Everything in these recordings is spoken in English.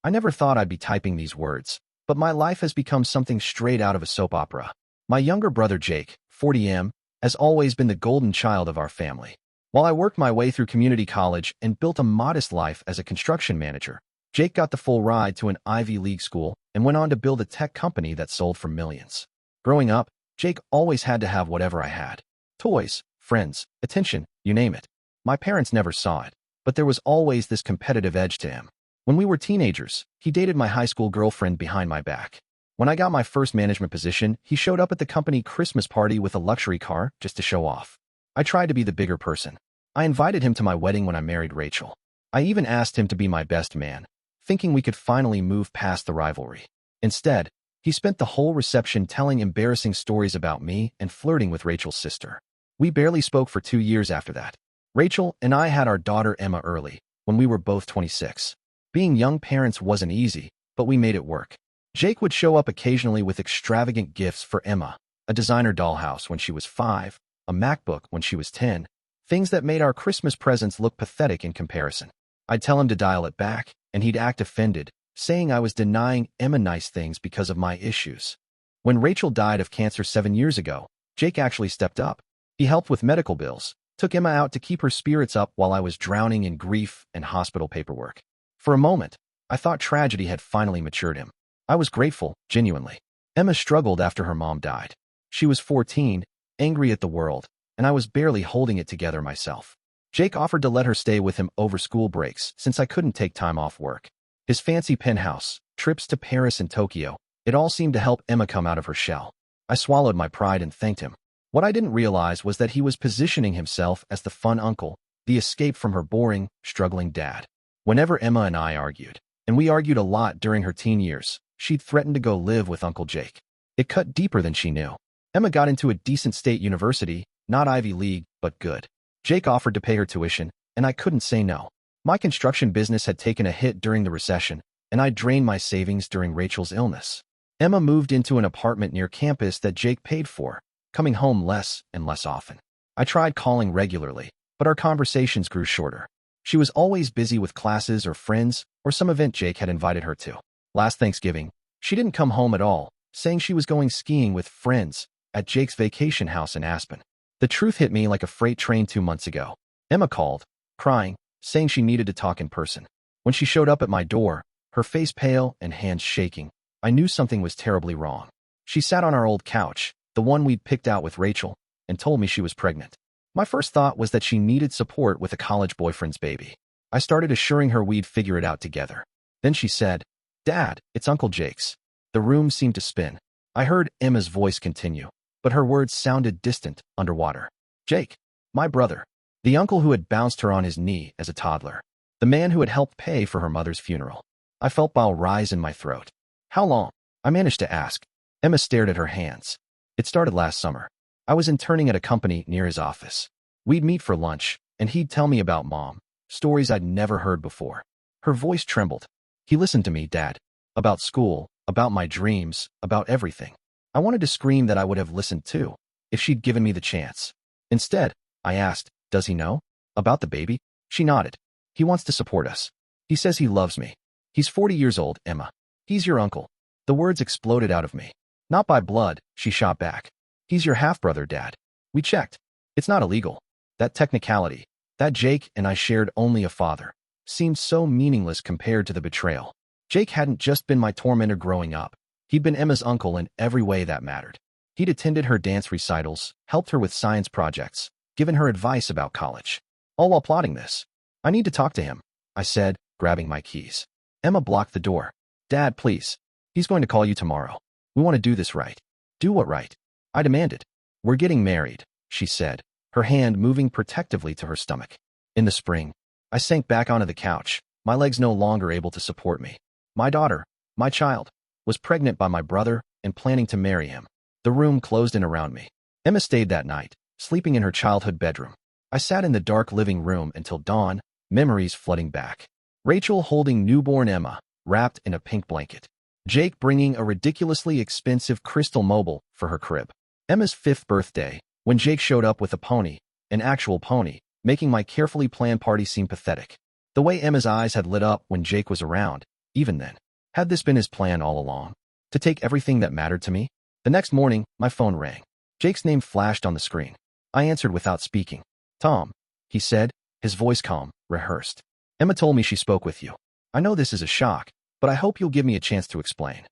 I never thought I'd be typing these words, but my life has become something straight out of a soap opera. My younger brother Jake, 40M, has always been the golden child of our family. While I worked my way through community college and built a modest life as a construction manager, Jake got the full ride to an Ivy League school and went on to build a tech company that sold for millions. Growing up, Jake always had to have whatever I had. Toys, friends, attention, you name it. My parents never saw it, but there was always this competitive edge to him. When we were teenagers, he dated my high school girlfriend behind my back. When I got my first management position, he showed up at the company Christmas party with a luxury car just to show off. I tried to be the bigger person. I invited him to my wedding when I married Rachel. I even asked him to be my best man, thinking we could finally move past the rivalry. Instead, he spent the whole reception telling embarrassing stories about me and flirting with Rachel's sister. We barely spoke for 2 years after that. Rachel and I had our daughter Emma early, when we were both 26. Being young parents wasn't easy, but we made it work. Jake would show up occasionally with extravagant gifts for Emma, a designer dollhouse when she was 5, a MacBook when she was 10, things that made our Christmas presents look pathetic in comparison. I'd tell him to dial it back, and he'd act offended, saying I was denying Emma nice things because of my issues. When Rachel died of cancer 7 years ago, Jake actually stepped up. He helped with medical bills, took Emma out to keep her spirits up while I was drowning in grief and hospital paperwork. For a moment, I thought tragedy had finally matured him. I was grateful, genuinely. Emma struggled after her mom died. She was 14, angry at the world, and I was barely holding it together myself. Jake offered to let her stay with him over school breaks since I couldn't take time off work. His fancy penthouse, trips to Paris and Tokyo, it all seemed to help Emma come out of her shell. I swallowed my pride and thanked him. What I didn't realize was that he was positioning himself as the fun uncle, the escape from her boring, struggling dad. Whenever Emma and I argued, and we argued a lot during her teen years, she'd threaten to go live with Uncle Jake. It cut deeper than she knew. Emma got into a decent state university, not Ivy League, but good. Jake offered to pay her tuition, and I couldn't say no. My construction business had taken a hit during the recession, and I drained my savings during Rachel's illness. Emma moved into an apartment near campus that Jake paid for, coming home less and less often. I tried calling regularly, but our conversations grew shorter. She was always busy with classes or friends or some event Jake had invited her to. Last Thanksgiving, she didn't come home at all, saying she was going skiing with friends at Jake's vacation house in Aspen. The truth hit me like a freight train 2 months ago. Emma called, crying, saying she needed to talk in person. When she showed up at my door, her face pale and hands shaking, I knew something was terribly wrong. She sat on our old couch, the one we'd picked out with Rachel, and told me she was pregnant. My first thought was that she needed support with a college boyfriend's baby. I started assuring her we'd figure it out together. Then she said, "Dad, it's Uncle Jake's." The room seemed to spin. I heard Emma's voice continue, but her words sounded distant, underwater. "Jake, my brother, the uncle who had bounced her on his knee as a toddler, the man who had helped pay for her mother's funeral." I felt bile rise in my throat. "How long?" I managed to ask. Emma stared at her hands. "It started last summer. I was interning at a company near his office. We'd meet for lunch, and he'd tell me about Mom, stories I'd never heard before." Her voice trembled. "He listened to me, Dad. About school, about my dreams, about everything." I wanted to scream that I would have listened too, if she'd given me the chance. Instead, I asked, "Does he know? About the baby?" She nodded. "He wants to support us. He says he loves me. He's 40 years old, Emma. He's your uncle." The words exploded out of me. "Not by blood," she shot back. "He's your half-brother, Dad. We checked. It's not illegal." That technicality, that Jake and I shared only a father, seemed so meaningless compared to the betrayal. Jake hadn't just been my tormentor growing up. He'd been Emma's uncle in every way that mattered. He'd attended her dance recitals, helped her with science projects, given her advice about college. All while plotting this. "I need to talk to him," I said, grabbing my keys. Emma blocked the door. "Dad, please. He's going to call you tomorrow. We want to do this right." "Do what right?" I demanded. "We're getting married," she said, her hand moving protectively to her stomach. In the spring, I sank back onto the couch, my legs no longer able to support me. My daughter, my child, was pregnant by my brother and planning to marry him. The room closed in around me. Emma stayed that night, sleeping in her childhood bedroom. I sat in the dark living room until dawn, memories flooding back. Rachel holding newborn Emma, wrapped in a pink blanket. Jake bringing a ridiculously expensive crystal mobile for her crib. Emma's 5th birthday, when Jake showed up with a pony, an actual pony, making my carefully planned party seem pathetic. The way Emma's eyes had lit up when Jake was around, Even then, had this been his plan all along? To take everything that mattered to me? The next morning, my phone rang. Jake's name flashed on the screen. I answered without speaking. Tom, he said, his voice calm, rehearsed. Emma told me she spoke with you. I know this is a shock, but I hope you'll give me a chance to explain.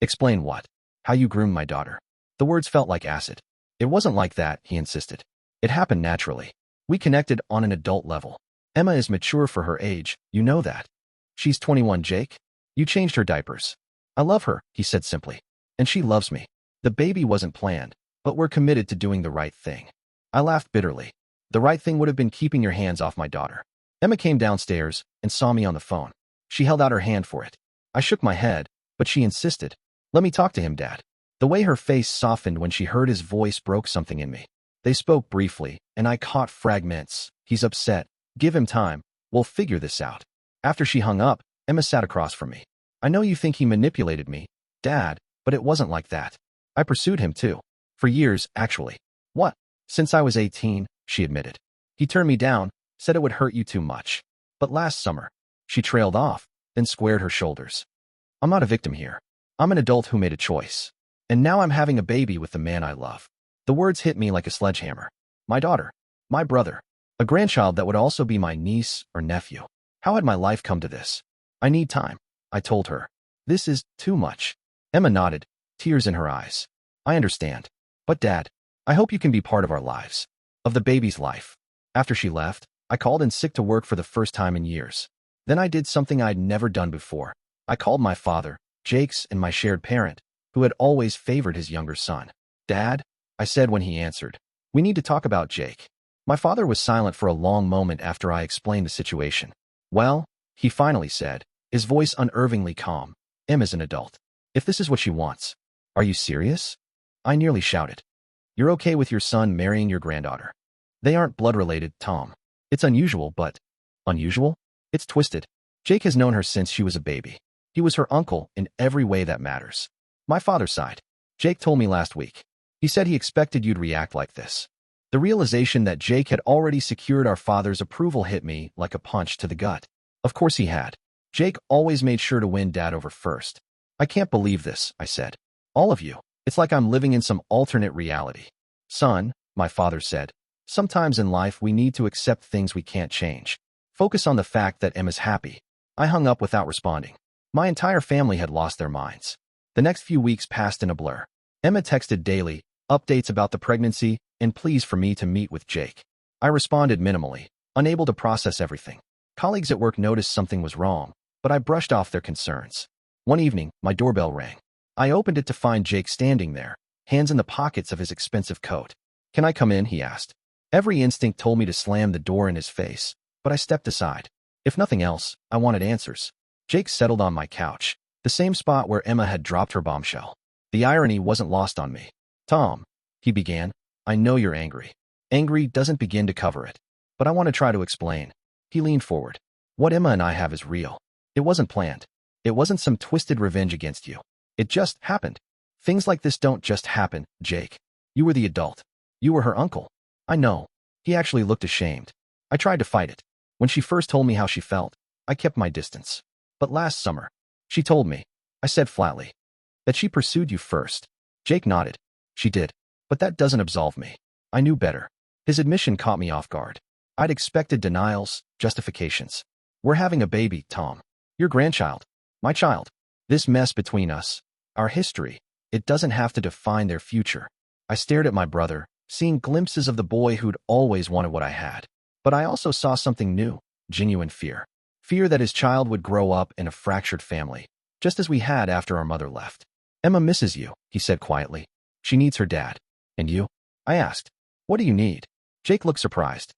Explain what? How you groomed my daughter. The words felt like acid. It wasn't like that, he insisted. It happened naturally. We connected on an adult level. Emma is mature for her age, you know that. She's 21, Jake. You changed her diapers. I love her, he said simply. And she loves me. The baby wasn't planned, but we're committed to doing the right thing. I laughed bitterly. The right thing would have been keeping your hands off my daughter. Emma came downstairs and saw me on the phone. She held out her hand for it. I shook my head, but she insisted. Let me talk to him, Dad. The way her face softened when she heard his voice broke something in me. They spoke briefly, and I caught fragments. He's upset. Give him time. We'll figure this out. After she hung up, Emma sat across from me. I know you think he manipulated me, Dad, but it wasn't like that. I pursued him too. For years, actually. What? Since I was 18, she admitted. He turned me down, said it would hurt you too much. But last summer, she trailed off, then squared her shoulders. I'm not a victim here. I'm an adult who made a choice. And now I'm having a baby with the man I love. The words hit me like a sledgehammer. My daughter. My brother. A grandchild that would also be my niece or nephew. How had my life come to this? I need time, I told her. This is too much. Emma nodded, tears in her eyes. I understand. But Dad, I hope you can be part of our lives. Of the baby's life. After she left, I called in sick to work for the first time in years. Then I did something I'd never done before. I called my father, Jake's, and my shared parent, who had always favored his younger son. Dad, I said when he answered, we need to talk about Jake. My father was silent for a long moment after I explained the situation. Well, he finally said, his voice unnervingly calm. Emma's an adult. If this is what she wants. Are you serious? I nearly shouted. You're okay with your son marrying your granddaughter. They aren't blood-related, Tom. It's unusual, but... Unusual? It's twisted. Jake has known her since she was a baby. He was her uncle in every way that matters. My father sighed. Jake told me last week. He said he expected you'd react like this. The realization that Jake had already secured our father's approval hit me like a punch to the gut. Of course he had. Jake always made sure to win Dad over first. I can't believe this, I said. All of you. It's like I'm living in some alternate reality. Son, my father said, sometimes in life we need to accept things we can't change. Focus on the fact that Emma's happy. I hung up without responding. My entire family had lost their minds. The next few weeks passed in a blur. Emma texted daily, updates about the pregnancy, and pleas for me to meet with Jake. I responded minimally, unable to process everything. Colleagues at work noticed something was wrong, but I brushed off their concerns. One evening, my doorbell rang. I opened it to find Jake standing there, hands in the pockets of his expensive coat. Can I come in? He asked. Every instinct told me to slam the door in his face, but I stepped aside. If nothing else, I wanted answers. Jake settled on my couch, the same spot where Emma had dropped her bombshell. The irony wasn't lost on me. Tom, he began, I know you're angry. Angry doesn't begin to cover it. But I want to try to explain. He leaned forward. What Emma and I have is real. It wasn't planned. It wasn't some twisted revenge against you. It just happened. Things like this don't just happen, Jake. You were the adult. You were her uncle. I know. He actually looked ashamed. I tried to fight it. When she first told me how she felt, I kept my distance. But last summer, she told me, I said flatly, that she pursued you first. Jake nodded. She did. But that doesn't absolve me. I knew better. His admission caught me off guard. I'd expected denials, justifications. We're having a baby, Tom. Your grandchild. My child. This mess between us, our history, it doesn't have to define their future. I stared at my brother, seeing glimpses of the boy who'd always wanted what I had. But I also saw something new, genuine fear. Fear that his child would grow up in a fractured family, just as we had after our mother left. Emma misses you, he said quietly. She needs her dad. And you? I asked. What do you need? Jake looked surprised.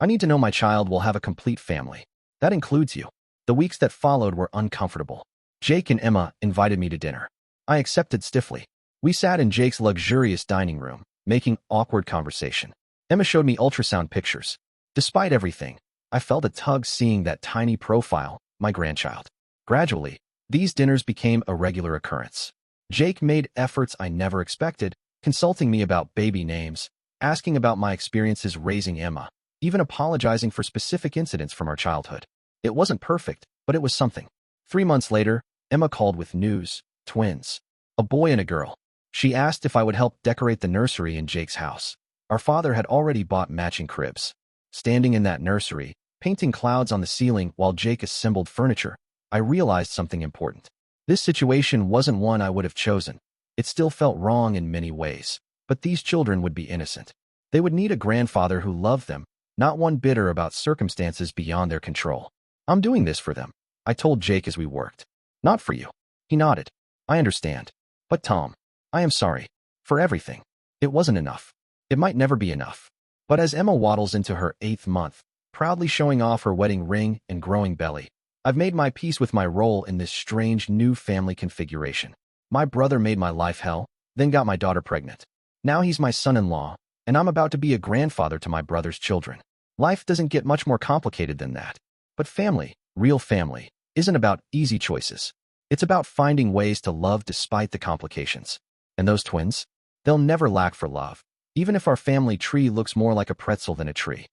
I need to know my child will have a complete family. That includes you. The weeks that followed were uncomfortable. Jake and Emma invited me to dinner. I accepted stiffly. We sat in Jake's luxurious dining room, making awkward conversation. Emma showed me ultrasound pictures. Despite everything, I felt a tug seeing that tiny profile, my grandchild. Gradually, these dinners became a regular occurrence. Jake made efforts I never expected, consulting me about baby names, asking about my experiences raising Emma, even apologizing for specific incidents from our childhood. It wasn't perfect, but it was something. 3 months later, Emma called with news: twins. A boy and a girl. She asked if I would help decorate the nursery in Jake's house. Our father had already bought matching cribs. Standing in that nursery, painting clouds on the ceiling while Jake assembled furniture, I realized something important. This situation wasn't one I would have chosen. It still felt wrong in many ways. But these children would be innocent. They would need a grandfather who loved them, not one bitter about circumstances beyond their control. I'm doing this for them, I told Jake as we worked. Not for you. He nodded. I understand. But Tom, I am sorry. For everything. It wasn't enough. It might never be enough. But as Emma waddles into her 8th month, proudly showing off her wedding ring and growing belly, I've made my peace with my role in this strange new family configuration. My brother made my life hell, then got my daughter pregnant. Now he's my son-in-law, and I'm about to be a grandfather to my brother's children. Life doesn't get much more complicated than that. But family, real family, isn't about easy choices. It's about finding ways to love despite the complications. And those twins? They'll never lack for love, even if our family tree looks more like a pretzel than a tree.